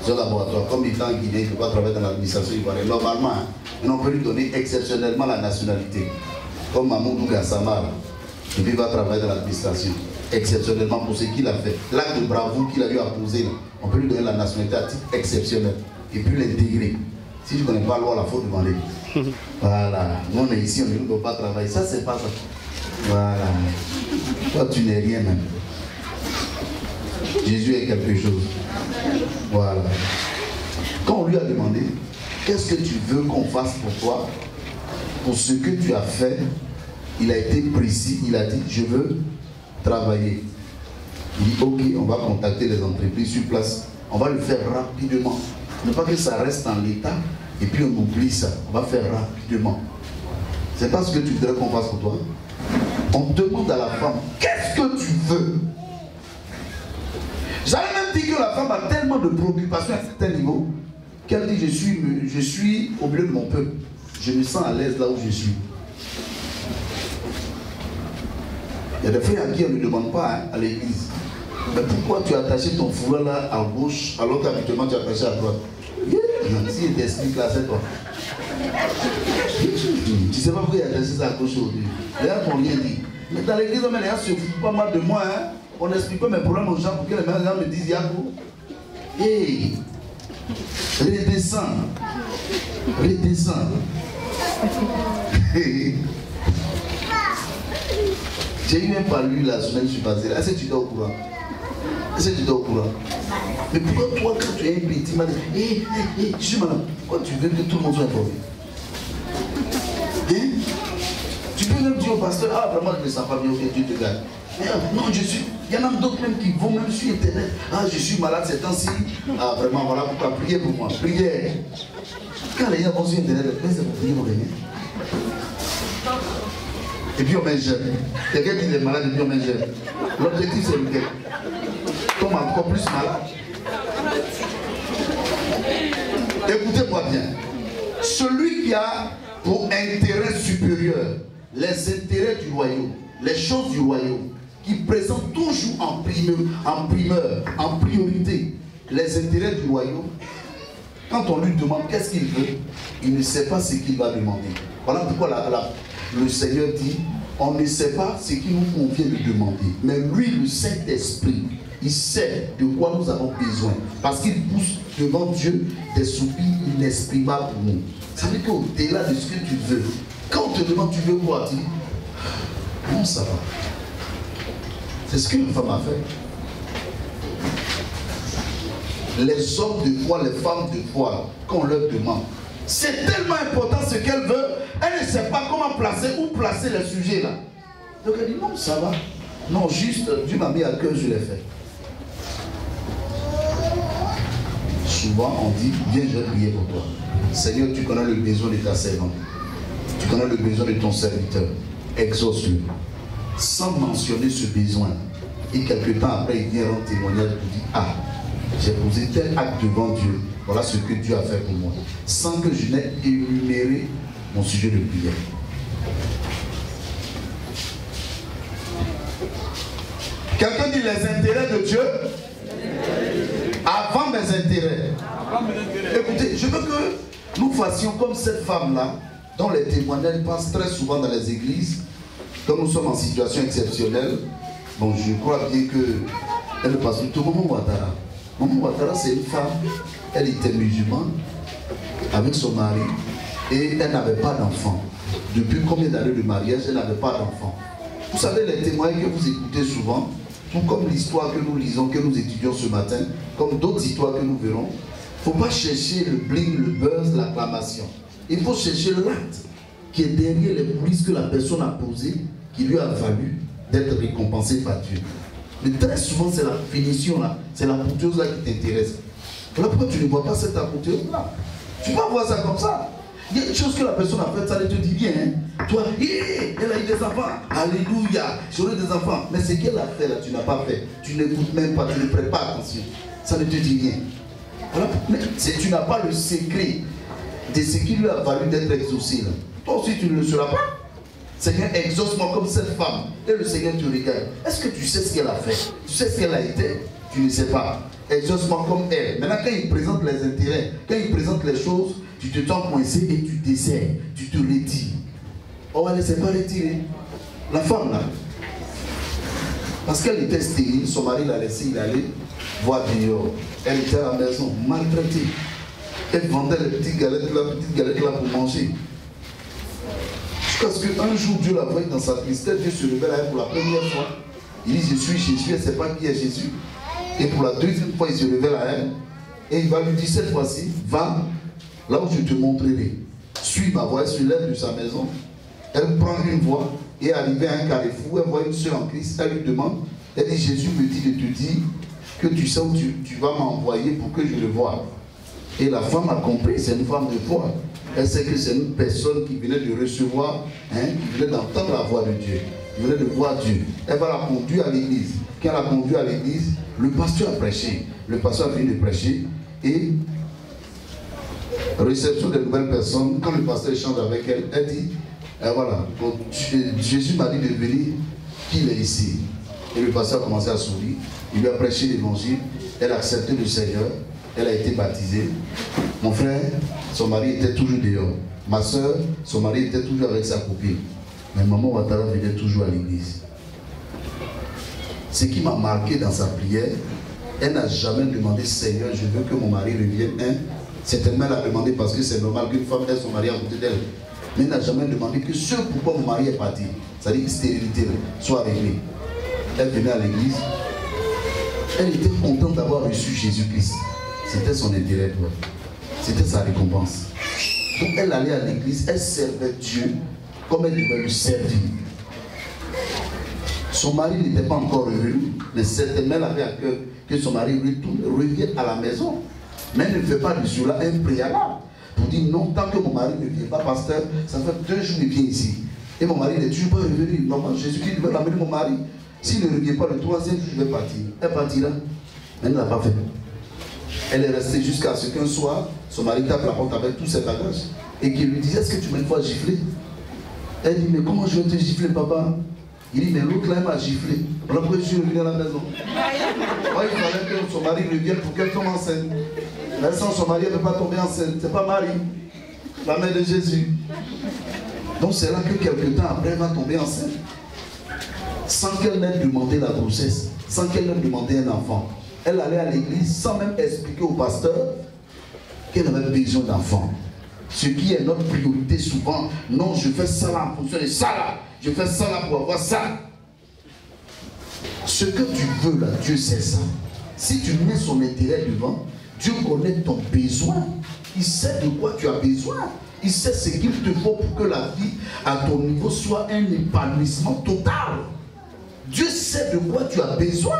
un laboratoire. Comme il est en Guinée, il ne peut pas travailler dans l'administration ivoirienne. Normalement, on peut lui donner exceptionnellement la nationalité. Comme Mamoudou Gassama, et puis il va travailler dans l'administration. Exceptionnellement pour ce qu'il a fait. L'acte de bravoure qu'il a eu à poser, là, on peut lui donner la nationalité à titre exceptionnel. Et puis l'intégrer. Si tu ne connais pas la loi, il faut demander. Voilà. Nous on est ici, on ne peut pas travailler. Ça, c'est pas ça. Voilà. Toi, tu n'es rien même. Jésus est quelque chose. Voilà. Quand on lui a demandé, qu'est-ce que tu veux qu'on fasse pour toi? Pour ce que tu as fait, il a été précis. Il a dit, je veux travailler. Il dit, ok, on va contacter les entreprises sur place. On va le faire rapidement. Ne pas que ça reste en l'état et puis on oublie ça. On va faire rapidement. C'est pas ce que tu voudrais qu'on fasse pour toi. On demande à la femme, qu'est-ce que tu veux? J'avais même dit que la femme a tellement de préoccupations à un certain niveau qu'elle dit, je suis au milieu de mon peuple. Je me sens à l'aise là où je suis. Il y a des frères à qui on ne demande pas hein, à l'église. Mais pourquoi tu as attaché ton foulard là à gauche alors qu'habituellement tu as attaché à droite? Si il t'explique là, c'est toi. Tu ne sais pas pourquoi il a attaché ça à gauche aujourd'hui. Les gens n'ont rien dit. Mais dans l'église, les gens se foutent pas mal de moi. Hein. On n'explique pas mes problèmes aux gens pour que les gens me disent Yahoo. Hey, redescends. Redescends. J'ai eu un palu la semaine je suis passé là. Est-ce que tu es au courant? Est-ce que tu es au courant? Mais pourquoi toi, quand tu es un petit mal, je suis malade. Pourquoi tu veux que tout le monde soit informé? Hein? Tu peux même dire au pasteur, ah vraiment je ne me sens pas bien, ok, Dieu te garde. Mais non, il y en a d'autres même qui vont même sur internet. Ah, je suis malade ces temps-ci. Ah vraiment, voilà pourquoi, priez pour moi. Priez. Quand les gens vont sur internet, c'est pour prier pour rien. Et puis on met jeune. Quelqu'un qui est malade et puis on met jeune. L'objectif c'est lequel? Comme encore plus malade. Écoutez-moi bien. Celui qui a pour intérêt supérieur les intérêts du royaume, les choses du royaume, qui présente toujours en primeur, en priorité, les intérêts du royaume, quand on lui demande qu'est-ce qu'il veut, il ne sait pas ce qu'il va demander. Voilà pourquoi le Seigneur dit, on ne sait pas ce qui nous convient de demander. Mais lui, le Saint-Esprit, il sait de quoi nous avons besoin. Parce qu'il pousse devant Dieu des soupirs inexprimables pour nous. Ça veut dire qu'au-delà de ce que tu veux, quand on te demande tu veux quoi, tu dis, non, ça va. C'est ce qu'une femme a fait. Les hommes de foi, les femmes de foi, quand on leur demande, c'est tellement important ce qu'elle veut, elle ne sait pas comment placer, où placer le sujet là. Donc elle dit non, ça va. Non, juste, Dieu m'a mis à cœur, je l'ai fait. Souvent on dit, viens, je vais prier pour toi. Seigneur, tu connais le besoin de ta servante. Tu connais le besoin de ton serviteur. Exauce-le. Sans mentionner ce besoin. Et quelque temps après, il vient rendre témoignage pour dire, ah, j'ai posé tel acte devant Dieu. Voilà ce que Dieu a fait pour moi. Sans que je n'ai énuméré mon sujet de prière. Quelqu'un dit les intérêts de Dieu avant mes intérêts. Écoutez, je veux que nous fassions comme cette femme-là, dont les témoignages passent très souvent dans les églises, quand nous sommes en situation exceptionnelle. Bon, je crois bien qu'elle ne passe plutôt Maman Ouattara. Maman Ouattara, c'est une femme, elle était musulmane, avec son mari, et elle n'avait pas d'enfant. Depuis combien d'années de mariage, elle n'avait pas d'enfant. Vous savez, les témoignages que vous écoutez souvent, tout comme l'histoire que nous lisons, que nous étudions ce matin, comme d'autres histoires que nous verrons, il ne faut pas chercher le bling, le buzz, l'acclamation. Il faut chercher l'acte qui est derrière les coulisses que la personne a posées, qui lui a valu d'être récompensé par Dieu. Mais très souvent, c'est la finition là, c'est l'apothéose là qui t'intéresse. Alors pourquoi tu ne vois pas cette apothéose là? Tu vas voir ça comme ça. Il y a une chose que la personne a faite, ça ne te dit rien. Hein? Toi, elle a eu des enfants. Alléluia, j'aurai des enfants. Mais ce qu'elle a fait là, tu n'as pas fait. Tu n'écoutes même pas, tu ne prêtes pas attention. Ça ne te dit rien. Alors, mais tu n'as pas le secret de ce qui lui a valu d'être exaucé là. Toi aussi, tu ne le sauras pas. Seigneur, exauce-moi comme cette femme. Et le Seigneur te regarde. Est-ce que tu sais ce qu'elle a fait? Tu sais ce qu'elle a été? Tu ne sais pas. Exauce-moi comme elle. Maintenant, quand il présente les intérêts, quand il présente les choses, tu te sens coincé et tu t'essaies, tu te retires. Oh, elle ne s'est pas retirée. La femme là, parce qu'elle était stérile, son mari l'a laissé, il allait voir dehors. Elle était à la maison, maltraitée. Elle vendait les petites galettes là pour manger. Jusqu'à ce qu'un jour Dieu la voie dans sa tristesse, Dieu se révèle à elle pour la première fois. Il dit, je suis Jésus, elle ne sait pas qui est Jésus. Et pour la deuxième fois, il se révèle à elle. Et il va lui dire cette fois-ci, va là où je te montrerai. Suis ma voie, elle se lève de sa maison. Elle prend une voie et arrivée à un carrefour, elle voit une sœur en Christ. Elle lui demande, elle dit, Jésus me dit de te dire que tu sais où tu vas m'envoyer pour que je le voie. Et la femme a compris, c'est une femme de foi. Elle sait que c'est une personne qui venait de recevoir, qui venait d'entendre la voix de Dieu. Qui venait de voir Dieu. Elle va la conduire à l'église. Quand elle la conduit à l'église, le pasteur a prêché. Le pasteur a fini de prêcher. Et réception des nouvelles personnes, quand le pasteur échange avec elle, elle dit, voilà, Jésus m'a dit de venir, qu'il est ici. Et le pasteur a commencé à sourire. Il lui a prêché l'évangile. Elle a accepté le Seigneur. Elle a été baptisée. Mon frère, son mari était toujours dehors. Ma soeur, son mari était toujours avec sa copine. Mais Maman Ouattara venait toujours à l'église. Ce qui m'a marqué dans sa prière, elle n'a jamais demandé, Seigneur, je veux que mon mari revienne. Certainement, elle a demandé parce que c'est normal qu'une femme ait son mari à côté d'elle. Mais elle n'a jamais demandé que ce pourquoi mon mari est parti, c'est-à-dire une stérilité, soit réglée. Elle venait à l'église. Elle était contente d'avoir reçu Jésus-Christ. C'était son intérêt. C'était sa récompense. Donc elle allait à l'église, elle servait Dieu comme elle devait le servir. Son mari n'était pas encore revenu, mais certainement elle avait à cœur que son mari revienne à la maison. Mais elle ne fait pas de cela un préalable. Pour dire non, tant que mon mari ne vient pas, pasteur, ça fait 2 jours qu'il vient ici. Et mon mari n'est toujours pas revenu. Normalement, Jésus-Christ devait ramener mon mari. S'il ne revient pas le 3e jour, je vais partir. Elle partira. Elle ne l'a pas fait. Elle est restée jusqu'à ce qu'un soir, son mari tape la porte avec tous ses bagages et qu'il lui disait, est-ce que tu m'as une fois giflé? Elle dit, mais comment je vais te gifler, papa? Il dit, mais l'autre là, elle m'a giflé. Alors pourquoi je suis revenu à la maison? Moi, il fallait que son mari revienne pour qu'elle tombe enceinte. Mais sans son mari, elle ne peut pas tomber enceinte. C'est pas Marie, la mère de Jésus. Donc c'est là que quelques temps après, elle va tomber enceinte. Sans qu'elle n'ait demandé la grossesse, sans qu'elle n'ait demandé un enfant. Elle allait à l'église sans même expliquer au pasteur qu'elle avait besoin d'enfants. Ce qui est notre priorité souvent. Non, je fais ça là en fonction de ça là. Je fais ça là pour avoir ça. Ce que tu veux là, Dieu sait ça. Si tu mets son intérêt devant, Dieu connaît ton besoin. Il sait de quoi tu as besoin. Il sait ce qu'il te faut pour que la vie à ton niveau soit un épanouissement total. Dieu sait de quoi tu as besoin.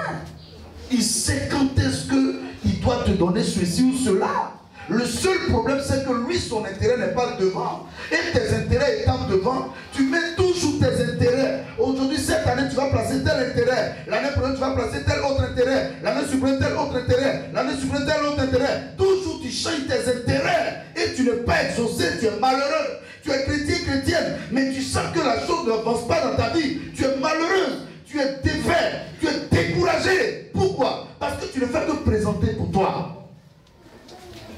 Il sait quand est-ce qu'il doit te donner ceci ou cela. Le seul problème, c'est que lui, son intérêt n'est pas devant. Et tes intérêts étant devant, tu mets toujours tes intérêts. Aujourd'hui, cette année, tu vas placer tel intérêt. L'année prochaine, tu vas placer tel autre intérêt. L'année suivante, tel autre intérêt. L'année suivante, tel autre intérêt. Toujours, tu changes tes intérêts et tu n'es pas exaucé, tu es malheureux. Tu es chrétien, chrétienne, mais tu sens que la chose n'avance pas dans ta vie. Tu es malheureux, tu es défait, tu es découragé. Pourquoi? Parce que tu ne fais que présenter pour toi.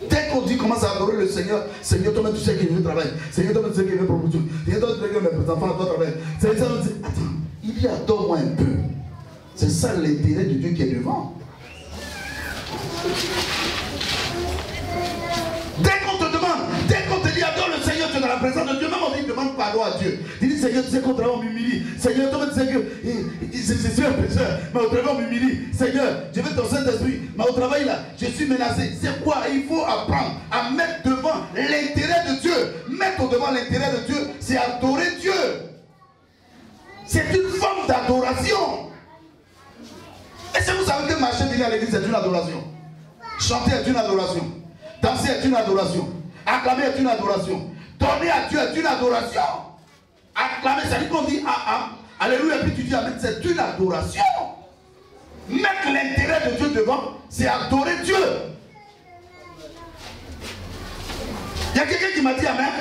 Dès qu'on dit commence à adorer le Seigneur, Seigneur, toi-même tu sais qu'il veut travailler. Seigneur, toi-même tu sais qu'il veut promotion. Seigneur, toi-même tu sais que mes enfants doivent travailler. Seigneur, tu dis, attends, il y a adore-moi un peu. C'est ça l'intérêt de Dieu qui est devant. Dès qu'on te demande, dès qu'on te dit adore le Seigneur, tu es dans la présence de Dieu, même on dit demande pardon à Dieu. Il dit Seigneur, tu sais qu'on travaille, on m'humilie. Seigneur, toi tu sais que c'est un pécheur, mais au travail on m'humilie. Seigneur, je veux ton Saint-Esprit, mais au travail là, je suis menacé. C'est quoi? Il faut apprendre à mettre devant l'intérêt de Dieu. Mettre devant l'intérêt de Dieu, c'est adorer Dieu. C'est une forme d'adoration. Et si vous savez que marcher venir à l'église est une adoration, chanter est une adoration, danser est une adoration, acclamer est une adoration, donner à Dieu est une adoration. Acclamer, ça dit qu'on dit alléluia, puis tu dis amen, c'est une adoration. Mettre l'intérêt de Dieu devant, c'est adorer Dieu. Il y a quelqu'un qui m'a dit amen.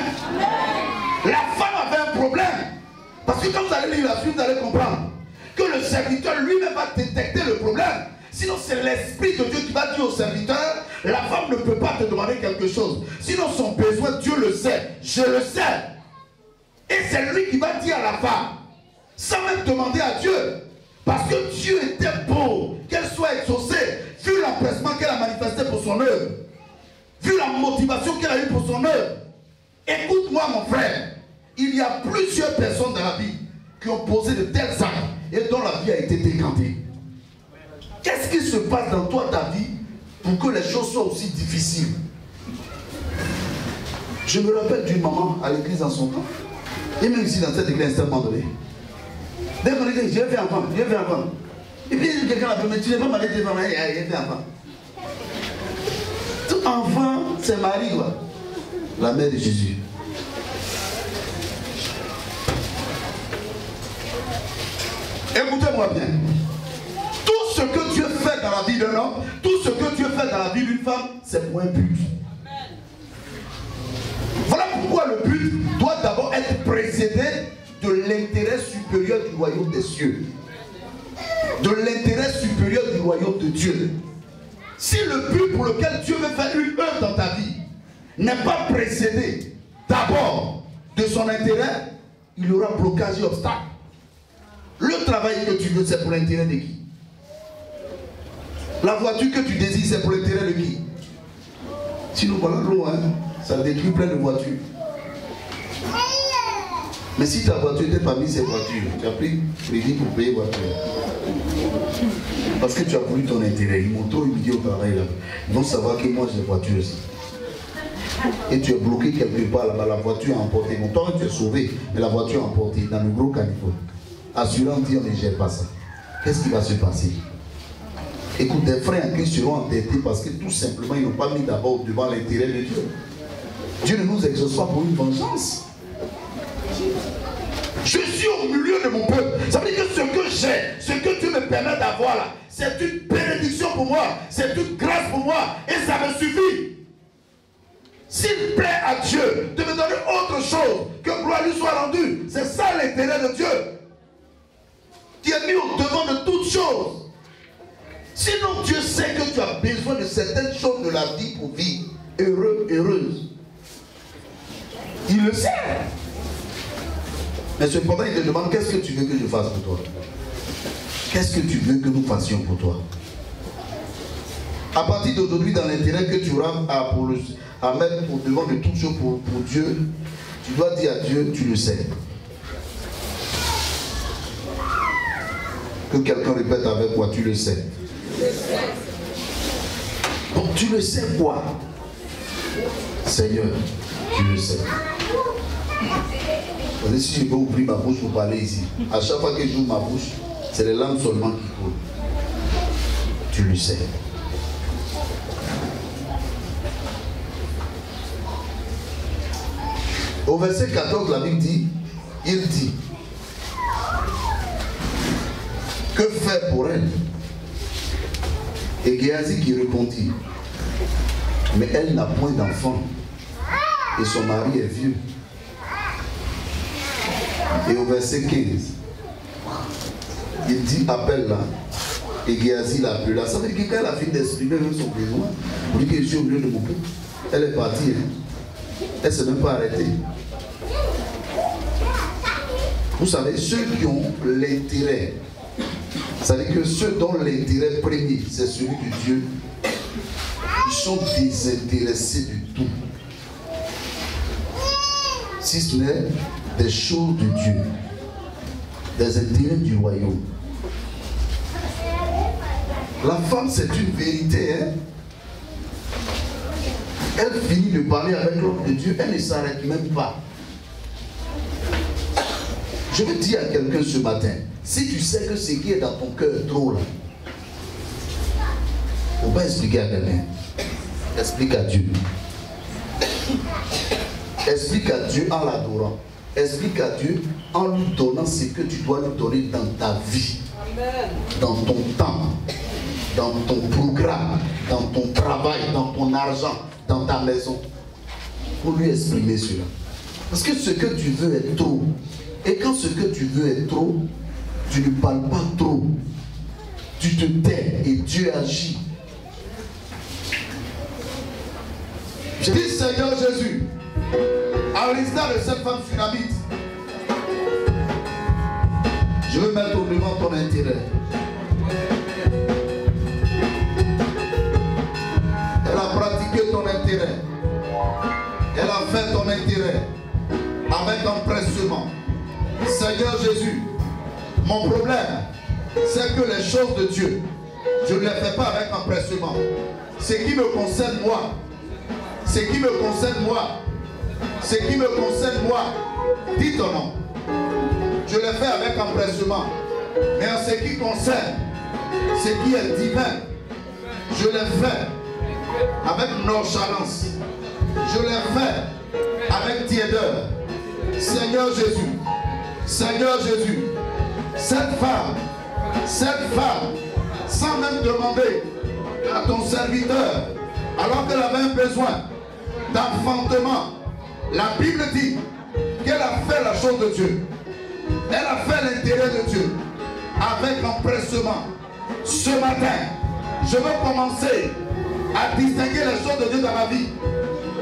La femme avait un problème. Parce que quand vous allez lire la suite, vous allez comprendre que le serviteur lui-même va détecter le problème. Sinon, c'est l'Esprit de Dieu qui va dire au serviteur, la femme ne peut pas te demander quelque chose. Sinon, son besoin, Dieu le sait. Je le sais. Et c'est lui qui va dire à la femme, sans même demander à Dieu. Parce que Dieu était beau, qu'elle soit exaucée, vu l'empressement qu'elle a manifesté pour son œuvre, vu la motivation qu'elle a eue pour son œuvre. Écoute-moi, mon frère, il y a plusieurs personnes dans la vie qui ont posé de tels actes et dont la vie a été décantée. Qu'est-ce qui se passe dans toi, ta vie, pour que les choses soient aussi difficiles? Je me rappelle d'une maman à l'église en son temps, et même ici dans cette église, à un moment donné. Dès qu'on dit, je vais faire enfant, je vais faire enfant. Et puis quelqu'un l'a fait, mais tu n'es pas marié, tu es pas marié, je vais faire enfant. Tout enfant, c'est Marie, quoi. La mère de Jésus. Écoutez-moi bien. Tout ce que Dieu fait dans la vie d'un homme, tout ce que Dieu fait dans la vie d'une femme, c'est pour un but. Voilà pourquoi le but doit d'abord être précédé de l'intérêt supérieur du royaume des cieux. De l'intérêt supérieur du royaume de Dieu. Si le but pour lequel Dieu veut faire une œuvre dans ta vie n'est pas précédé d'abord de son intérêt, il y aura blocage et obstacle. Le travail que tu veux, c'est pour l'intérêt de qui? La voiture que tu désires, c'est pour l'intérêt de qui? Sinon, voilà l'eau, hein, ça détruit plein de voitures. Mais si ta voiture n'était pas mise cette voiture, tu as pris crédit pour payer voiture. Parce que tu as voulu ton intérêt. Ils m'ont trop dit au travail là. Ils vont savoir que moi j'ai voiture aussi. Et tu es bloqué quelque part là-bas, la voiture est emportée. Bon, toi tu es sauvé, mais la voiture est emportée dans le gros caniveau. Assurant dit on ne gère pas ça. Qu'est-ce qui va se passer? Écoute, des frères en Christ seront entêtés parce que tout simplement ils n'ont pas mis d'abord devant l'intérêt de Dieu. Dieu ne nous exauce pas pour une vengeance. Je suis au milieu de mon peuple. Ça veut dire que ce que j'ai, ce que Dieu me permet d'avoir là, c'est une bénédiction pour moi, c'est une grâce pour moi, et ça me suffit. S'il plaît à Dieu de me donner autre chose, que gloire lui soit rendue, c'est ça l'intérêt de Dieu, qui est mis au devant de toutes choses. Sinon Dieu sait que tu as besoin de certaines choses de la vie pour vivre heureux, heureuse. Il le sait. Mais cependant, il te demande qu'est-ce que tu veux que je fasse pour toi? Qu'est-ce que tu veux que nous fassions pour toi? À partir d'aujourd'hui, dans l'intérêt que tu auras à mettre au devant de toutes choses pour Dieu, tu dois dire à Dieu, tu le sais. Que quelqu'un répète avec moi, tu le sais. Donc tu le sais quoi? Seigneur, tu le sais. Si je peux ouvrir ma bouche pour parler ici, à chaque fois que j'ouvre ma bouche, c'est les larmes seulement qui coulent. Tu le sais. Au verset 14, la Bible dit, il dit Que faire pour elle? Et Géasi qui répondit, mais elle n'a point d'enfant et son mari est vieux. Et au verset 15, il dit appelle-la. Et Géasi l'appela. Ça veut dire que quand elle a fini d'exprimer même son besoin, pour dire que je suis au milieu de mon peuple, elle est partie. Hein. Elle ne s'est même pas arrêtée. Vous savez, ceux qui ont l'intérêt, c'est-à-dire que ceux dont l'intérêt premier, c'est celui de Dieu, ils sont désintéressés du tout. Si ce n'est des choses de Dieu, des intérêts du royaume. La femme, c'est une vérité. Hein? Elle finit de parler avec l'homme de Dieu, elle ne s'arrête même pas. Je veux dire à quelqu'un ce matin, si tu sais que ce qui est dans ton cœur est trop là, il ne faut pas expliquer à quelqu'un. Explique à Dieu. Explique à Dieu en l'adorant. Explique à Dieu en lui donnant ce que tu dois lui donner dans ta vie. Amen. Dans ton temps, dans ton programme, dans ton travail, dans ton argent, dans ta maison. Pour lui exprimer cela. Parce que ce que tu veux est trop. Et quand ce que tu veux est trop, tu ne parles pas trop. Tu te tais et Dieu agit. Je dis Seigneur Jésus, à l'instar de cette femme sunamite, je veux mettre au devant ton intérêt. Elle a pratiqué ton intérêt. Elle a fait ton intérêt avec empressement. Seigneur Jésus, mon problème, c'est que les choses de Dieu, je ne les fais pas avec empressement. Ce qui me concerne moi, ce qui me concerne moi, ce qui me concerne moi, dis ton nom. Je le fais avec empressement. Mais en ce qui concerne ce qui est divin, je le fais avec nonchalance. Je le fais avec tiédeur. Seigneur Jésus, cette femme, sans même demander à ton serviteur, alors qu'elle avait un besoin d'enfantement, la Bible dit qu'elle a fait la chose de Dieu. Elle a fait l'intérêt de Dieu avec empressement. Ce matin, je veux commencer à distinguer les choses de Dieu dans ma vie.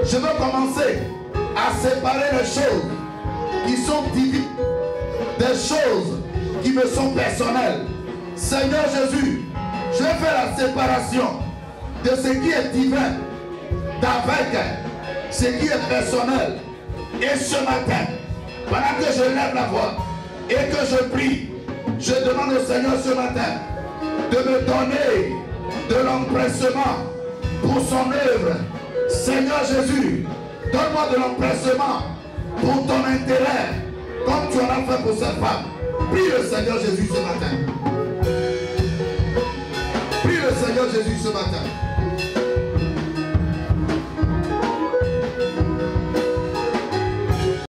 Je veux commencer à séparer les choses qui sont divines des choses qui me sont personnelles. Seigneur Jésus, je vais faire la séparation de ce qui est divin d'avec ce qui est personnel. Et ce matin, pendant que je lève la voix et que je prie, je demande au Seigneur ce matin de me donner de l'empressement pour son œuvre. Seigneur Jésus, donne-moi de l'empressement pour ton intérêt, comme tu en as fait pour cette femme. Prie le Seigneur Jésus ce matin. Prie le Seigneur Jésus ce matin.